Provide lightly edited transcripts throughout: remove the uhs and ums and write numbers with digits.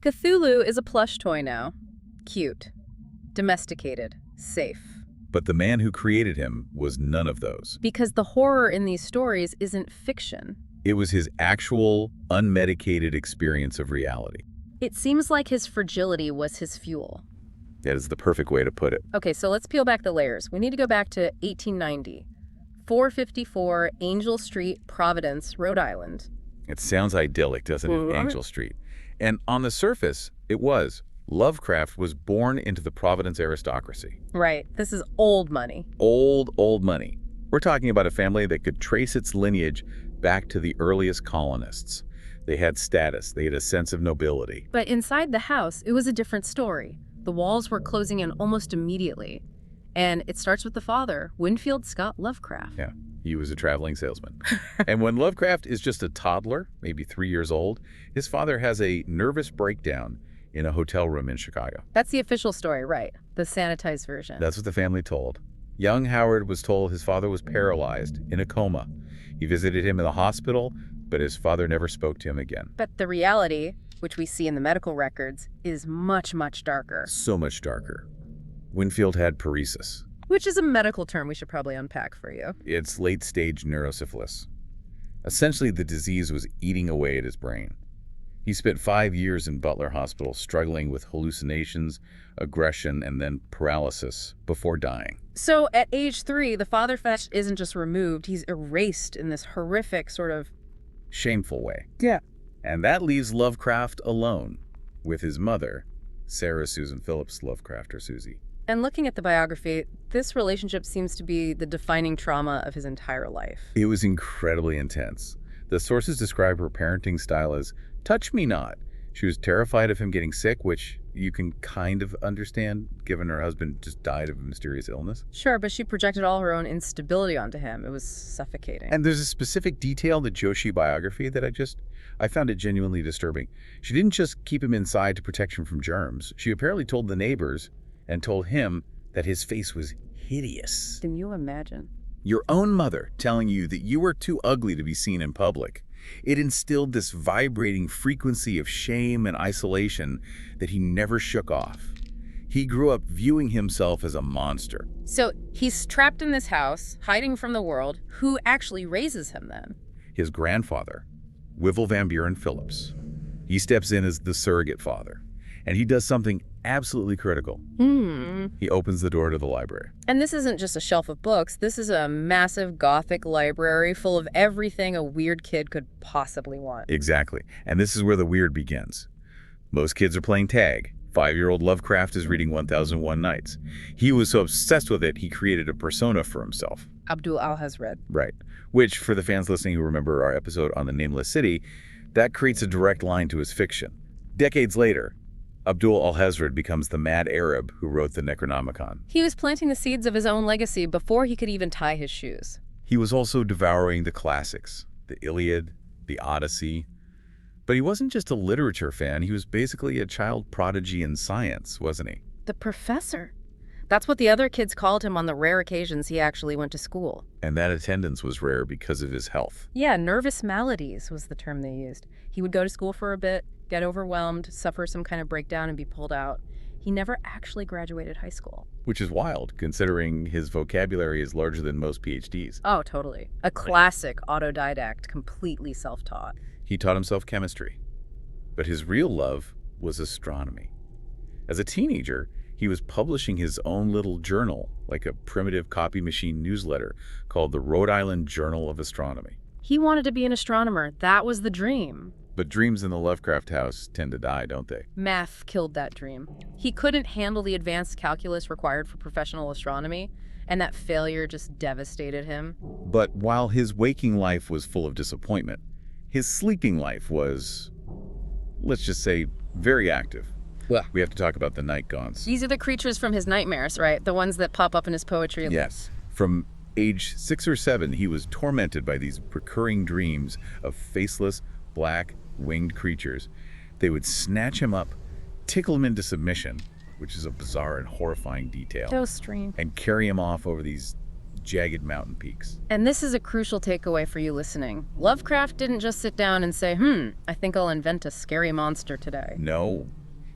Cthulhu is a plush toy now. Cute. Domesticated. Safe. But the man who created him was none of those. Because the horror in these stories isn't fiction. It was his actual, unmedicated experience of reality. It seems like his fragility was his fuel. That is the perfect way to put it. Okay, so let's peel back the layers. We need to go back to 1890. 454 Angel Street, Providence, Rhode Island. It sounds idyllic, doesn't it? Angel Street. And on the surface, it was. Lovecraft was born into the Providence aristocracy. Right. This is old money. Old money. We're talking about a family that could trace its lineage back to the earliest colonists. They had status. They had a sense of nobility. But inside the house, it was a different story. The walls were closing in almost immediately. And it starts with the father, Winfield Scott Lovecraft. Yeah, he was a traveling salesman. And when Lovecraft is just a toddler, maybe 3 years old, his father has a nervous breakdown in a hotel room in Chicago. That's the official story, right? The sanitized version. That's what the family told. Young Howard was told his father was paralyzed, in a coma. He visited him in the hospital, but his father never spoke to him again. But the reality, which we see in the medical records, is much, much darker. So much darker. Winfield had paresis. Which is a medical term we should probably unpack for you. It's late-stage neurosyphilis. Essentially, the disease was eating away at his brain. He spent 5 years in Butler Hospital struggling with hallucinations, aggression, and then paralysis before dying. So at age 3, the father flesh isn't just removed, he's erased in this horrific sort of shameful way. Yeah. And that leaves Lovecraft alone with his mother, Sarah Susan Phillips Lovecraft, or Susie. And looking at the biography, this relationship seems to be the defining trauma of his entire life. It was incredibly intense. The sources describe her parenting style as touch me not. She was terrified of him getting sick, which you can kind of understand, given her husband just died of a mysterious illness. Sure, but she projected all her own instability onto him. It was suffocating. And there's a specific detail in the Joshi biography that I found it genuinely disturbing. She didn't just keep him inside to protect him from germs. She apparently told the neighbors and told him that his face was hideous. Can you imagine? Your own mother telling you that you were too ugly to be seen in public. It instilled this vibrating frequency of shame and isolation that he never shook off. He grew up viewing himself as a monster. So he's trapped in this house, hiding from the world. Who actually raises him then? His grandfather, Wivel Van Buren Phillips. He steps in as the surrogate father, and he does something absolutely critical. He opens the door to the library. And this isn't just a shelf of books. This is a massive Gothic library full of everything a weird kid could possibly want. Exactly. And this is where the weird begins. Most kids are playing tag. 5-year-old Lovecraft is reading 1001 Nights. He was so obsessed with it, he created a persona for himself. Abdul Al-Hazred. Right. Which, for the fans listening who remember our episode on the Nameless City, that creates a direct line to his fiction. Decades later, Abdul Al-Hazred becomes the mad Arab who wrote the Necronomicon. He was planting the seeds of his own legacy before he could even tie his shoes. He was also devouring the classics, the Iliad, the Odyssey. But he wasn't just a literature fan, he was basically a child prodigy in science, wasn't he? The professor. That's what the other kids called him on the rare occasions he actually went to school. And that attendance was rare because of his health. Yeah, nervous maladies was the term they used. He would go to school for a bit, get overwhelmed, suffer some kind of breakdown, and be pulled out. He never actually graduated high school. Which is wild, considering his vocabulary is larger than most PhDs. Oh, totally. A classic autodidact, completely self-taught. He taught himself chemistry. But his real love was astronomy. As a teenager, he was publishing his own little journal, like a primitive copy machine newsletter called the Rhode Island Journal of Astronomy. He wanted to be an astronomer. That was the dream. But dreams in the Lovecraft house tend to die, don't they? Math killed that dream. He couldn't handle the advanced calculus required for professional astronomy, and that failure just devastated him. But while his waking life was full of disappointment, his sleeping life was, let's just say, very active. Well, we have to talk about the Night-Gaunts. These are the creatures from his nightmares, right? The ones that pop up in his poetry. Yes. From age 6 or 7, he was tormented by these recurring dreams of faceless, black, winged creatures. They would snatch him up, tickle him into submission, which is a bizarre and horrifying detail, So strange. and carry him off over these jagged mountain peaks. And this is a crucial takeaway for you listening. Lovecraft didn't just sit down and say, I think I'll invent a scary monster today. No,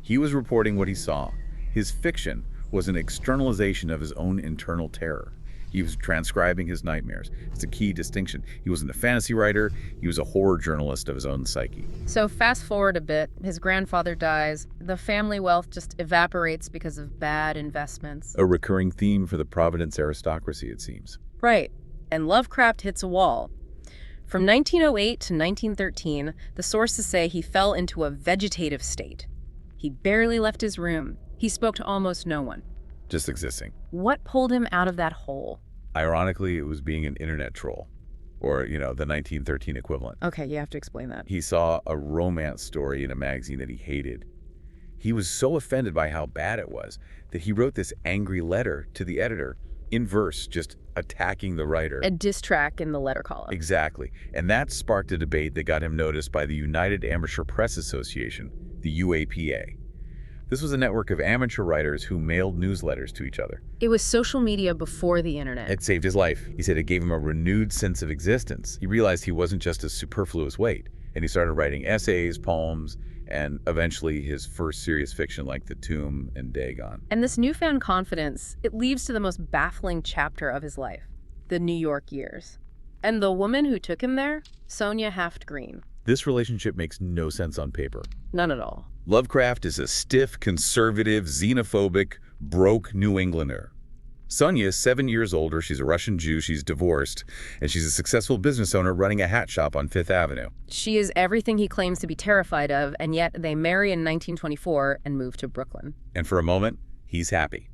he was reporting what he saw. His fiction was an externalization of his own internal terror. He was transcribing his nightmares. It's a key distinction. He wasn't a fantasy writer, he was a horror journalist of his own psyche. So fast forward a bit, his grandfather dies, the family wealth just evaporates because of bad investments. A recurring theme for the Providence aristocracy, it seems. Right, and Lovecraft hits a wall. From 1908 to 1913, the sources say he fell into a vegetative state. He barely left his room. He spoke to almost no one. Just existing. What pulled him out of that hole? Ironically, it was being an internet troll, or, the 1913 equivalent. Okay, you have to explain that. He saw a romance story in a magazine that he hated. He was so offended by how bad it was that he wrote this angry letter to the editor, in verse, just attacking the writer. A diss track in the letter column. Exactly. And that sparked a debate that got him noticed by the United Amateur Press Association, the UAPA. This was a network of amateur writers who mailed newsletters to each other. It was social media before the internet. It saved his life. He said it gave him a renewed sense of existence. He realized he wasn't just a superfluous weight, and he started writing essays, poems, and eventually his first serious fiction like The Tomb and Dagon. And this newfound confidence, it leads to the most baffling chapter of his life, the New York years. And the woman who took him there, Sonia Greene. This relationship makes no sense on paper. None at all. Lovecraft is a stiff, conservative, xenophobic, broke New Englander. Sonia is 7 years older, she's a Russian Jew, she's divorced, and she's a successful business owner running a hat shop on Fifth Avenue. She is everything he claims to be terrified of, and yet they marry in 1924 and move to Brooklyn. And for a moment, he's happy.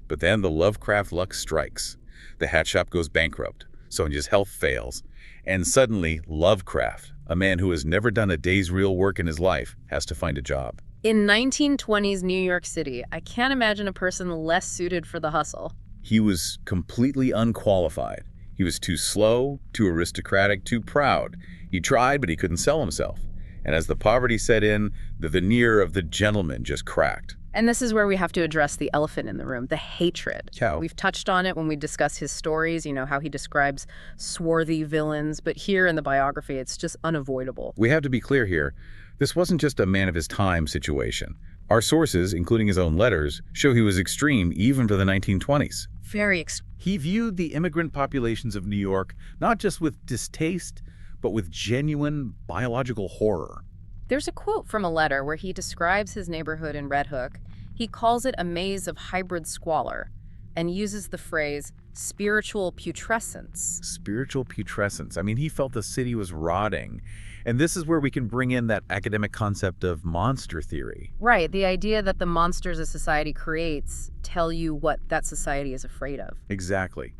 But then the Lovecraft luck strikes. The hat shop goes bankrupt, Sonia's health fails, and suddenly Lovecraft, a man who has never done a day's real work in his life, has to find a job. In 1920s New York City, I can't imagine a person less suited for the hustle. He was completely unqualified. He was too slow, too aristocratic, too proud. He tried, but he couldn't sell himself. And as the poverty set in, the veneer of the gentleman just cracked. And this is where we have to address the elephant in the room, the hatred. How? We've touched on it when we discuss his stories, how he describes swarthy villains, but here in the biography, it's just unavoidable. We have to be clear here. This wasn't just a man of his time situation. Our sources, including his own letters, show he was extreme even for the 1920s. Very extreme. He viewed the immigrant populations of New York not just with distaste, but with genuine biological horror. There's a quote from a letter where he describes his neighborhood in Red Hook. He calls it a maze of hybrid squalor and uses the phrase spiritual putrescence. Spiritual putrescence. I mean, he felt the city was rotting. And this is where we can bring in that academic concept of monster theory. Right, the idea that the monsters a society creates tell you what that society is afraid of. Exactly.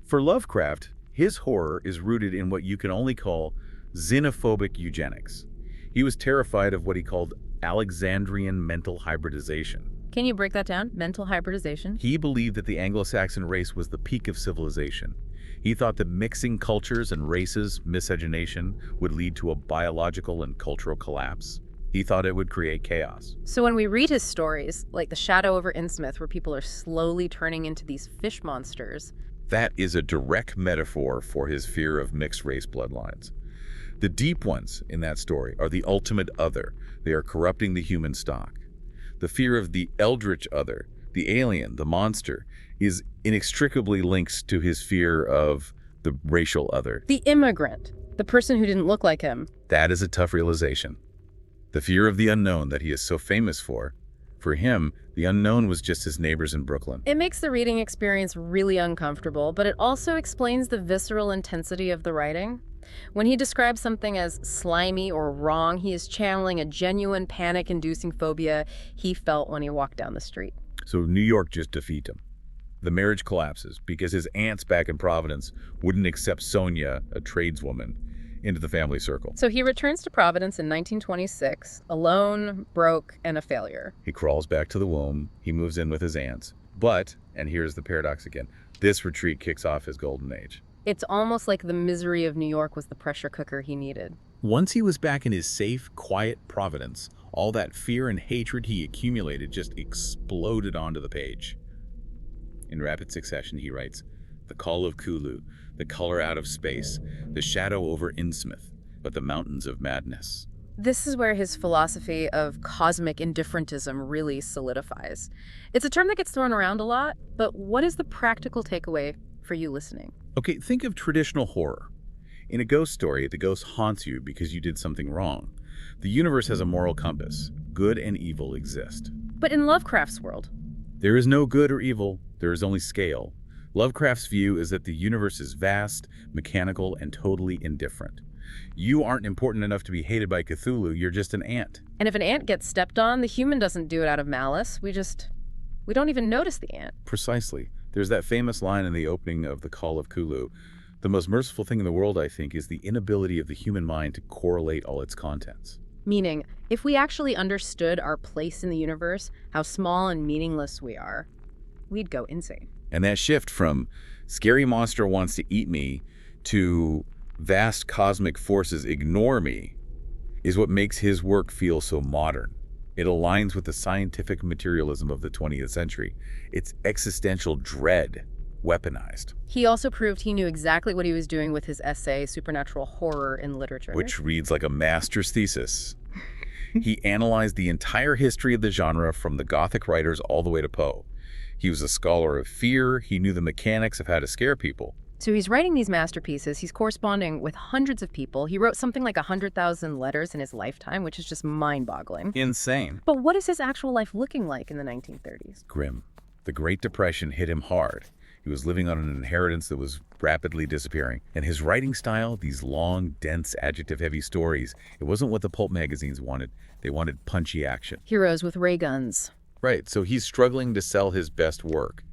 For Lovecraft, his horror is rooted in what you can only call xenophobic eugenics. He was terrified of what he called Alexandrian mental hybridization. Can you break that down? Mental hybridization? He believed that the Anglo-Saxon race was the peak of civilization. He thought that mixing cultures and races, miscegenation, would lead to a biological and cultural collapse. He thought it would create chaos. So when we read his stories, like The Shadow over Innsmouth, where people are slowly turning into these fish monsters, that is a direct metaphor for his fear of mixed-race bloodlines. The deep ones in that story are the ultimate other. They are corrupting the human stock. The fear of the eldritch other, the alien, the monster, is inextricably linked to his fear of the racial other. The immigrant, the person who didn't look like him. That is a tough realization. The fear of the unknown that he is so famous for him, the unknown was just his neighbors in Brooklyn. It makes the reading experience really uncomfortable, but it also explains the visceral intensity of the writing. When he describes something as slimy or wrong, he is channeling a genuine panic-inducing phobia he felt when he walked down the street. So New York just defeats him. The marriage collapses because his aunts back in Providence wouldn't accept Sonia, a tradeswoman, into the family circle. So he returns to Providence in 1926, alone, broke, and a failure. He crawls back to the womb. He moves in with his aunts. But, and here's the paradox again, this retreat kicks off his golden age. It's almost like the misery of New York was the pressure cooker he needed. Once he was back in his safe, quiet Providence, all that fear and hatred he accumulated just exploded onto the page. In rapid succession, he writes, the Call of Cthulhu, the color out of space, the shadow over Innsmouth, but the mountains of madness. This is where his philosophy of cosmic indifferentism really solidifies. It's a term that gets thrown around a lot, but what is the practical takeaway for you listening? Okay, think of traditional horror. In a ghost story, the ghost haunts you because you did something wrong. The universe has a moral compass. Good and evil exist. But in Lovecraft's world, There is no good or evil, there is only scale. Lovecraft's view is that the universe is vast, mechanical, and totally indifferent. You aren't important enough to be hated by Cthulhu, you're just an ant. and if an ant gets stepped on, the human doesn't do it out of malice. We don't even notice the ant. Precisely. There's that famous line in the opening of the Call of Cthulhu. The most merciful thing in the world, I think, is the inability of the human mind to correlate all its contents. Meaning, if we actually understood our place in the universe, how small and meaningless we are, we'd go insane. And that shift from scary monster wants to eat me to vast cosmic forces ignore me is what makes his work feel so modern. It aligns with the scientific materialism of the 20th century. It's existential dread weaponized. He also proved he knew exactly what he was doing with his essay, Supernatural Horror in Literature. Which reads like a master's thesis. He analyzed the entire history of the genre from the Gothic writers all the way to Poe. He was a scholar of fear. He knew the mechanics of how to scare people. So he's writing these masterpieces. He's corresponding with hundreds of people. He wrote something like 100,000 letters in his lifetime, which is just mind-boggling. Insane. But what is his actual life looking like in the 1930s? Grim. The Great Depression hit him hard. He was living on an inheritance that was rapidly disappearing. And his writing style, these long, dense, adjective-heavy stories, it wasn't what the pulp magazines wanted. They wanted punchy action. Heroes with ray guns. Right, so he's struggling to sell his best work.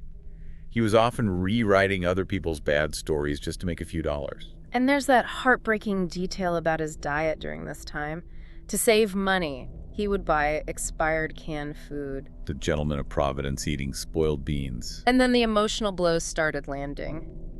He was often rewriting other people's bad stories just to make a few dollars. And there's that heartbreaking detail about his diet during this time. To save money, he would buy expired canned food. The gentleman of Providence eating spoiled beans. And then the emotional blows started landing.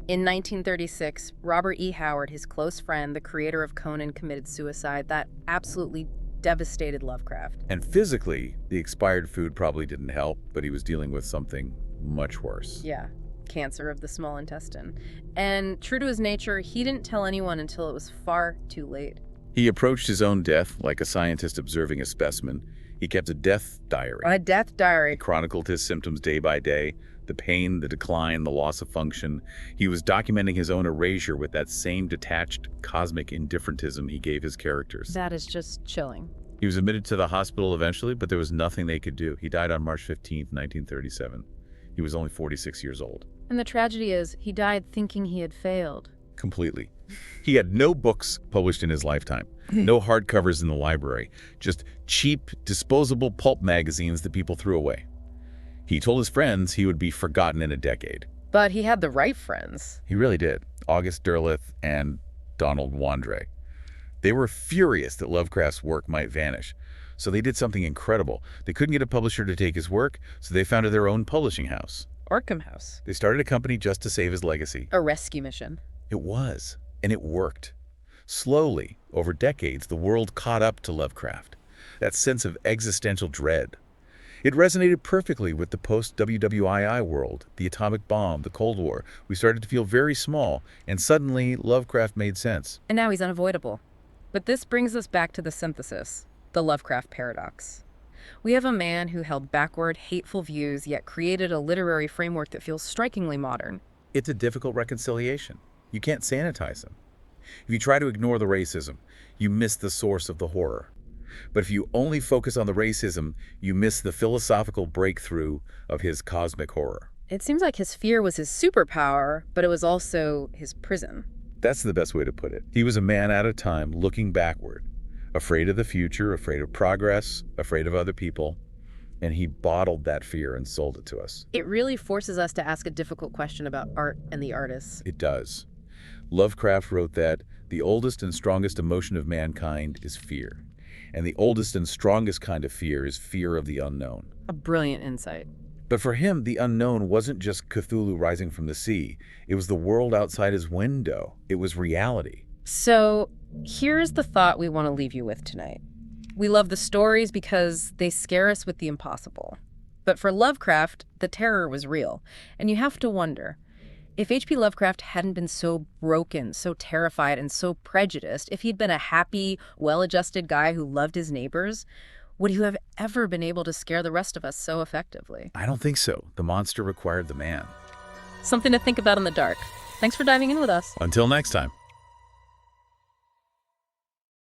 In 1936, Robert E. Howard, his close friend, the creator of Conan, committed suicide. That absolutely devastated Lovecraft. And physically, the expired food probably didn't help, but he was dealing with something much worse. Yeah, cancer of the small intestine. And true to his nature, he didn't tell anyone until it was far too late. He approached his own death like a scientist observing a specimen. He kept a death diary. A death diary. He chronicled his symptoms day by day, the pain, the decline, the loss of function. He was documenting his own erasure with that same detached cosmic indifferentism he gave his characters. That is just chilling. He was admitted to the hospital eventually, but there was nothing they could do. He died on March 15th, 1937. He was only 46 years old. And the tragedy is, he died thinking he had failed. Completely. He had no books published in his lifetime, no hardcovers in the library, just cheap, disposable pulp magazines that people threw away. He told his friends he would be forgotten in a decade. But he had the right friends. He really did. August Derleth and Donald Wandre. They were furious that Lovecraft's work might vanish, so they did something incredible. They couldn't get a publisher to take his work, so they founded their own publishing house. Arkham House. They started a company just to save his legacy. A rescue mission. It was, and it worked. Slowly, over decades, the world caught up to Lovecraft. That sense of existential dread. It resonated perfectly with the post-WWII world, the atomic bomb, the Cold War. We started to feel very small, and suddenly Lovecraft made sense. And now he's unavoidable. But this brings us back to the synthesis, the Lovecraft paradox. We have a man who held backward, hateful views, yet created a literary framework that feels strikingly modern. It's a difficult reconciliation. You can't sanitize them. If you try to ignore the racism, you miss the source of the horror. But if you only focus on the racism, you miss the philosophical breakthrough of his cosmic horror. It seems like his fear was his superpower, but it was also his prison. That's the best way to put it. He was a man at a time looking backward, afraid of the future, afraid of progress, afraid of other people, and he bottled that fear and sold it to us. It really forces us to ask a difficult question about art and the artists. It does. Lovecraft wrote that the oldest and strongest emotion of mankind is fear, and the oldest and strongest kind of fear is fear of the unknown. A brilliant insight. But for him, the unknown wasn't just Cthulhu rising from the sea. It was the world outside his window. It was reality. So here's the thought we want to leave you with tonight. We love the stories because they scare us with the impossible. But for Lovecraft, the terror was real. And you have to wonder, If H.P. Lovecraft hadn't been so broken, so terrified, and so prejudiced, if he'd been a happy, well-adjusted guy who loved his neighbors, would he have ever been able to scare the rest of us so effectively? I don't think so. The monster required the man. Something to think about in the dark. Thanks for diving in with us. Until next time.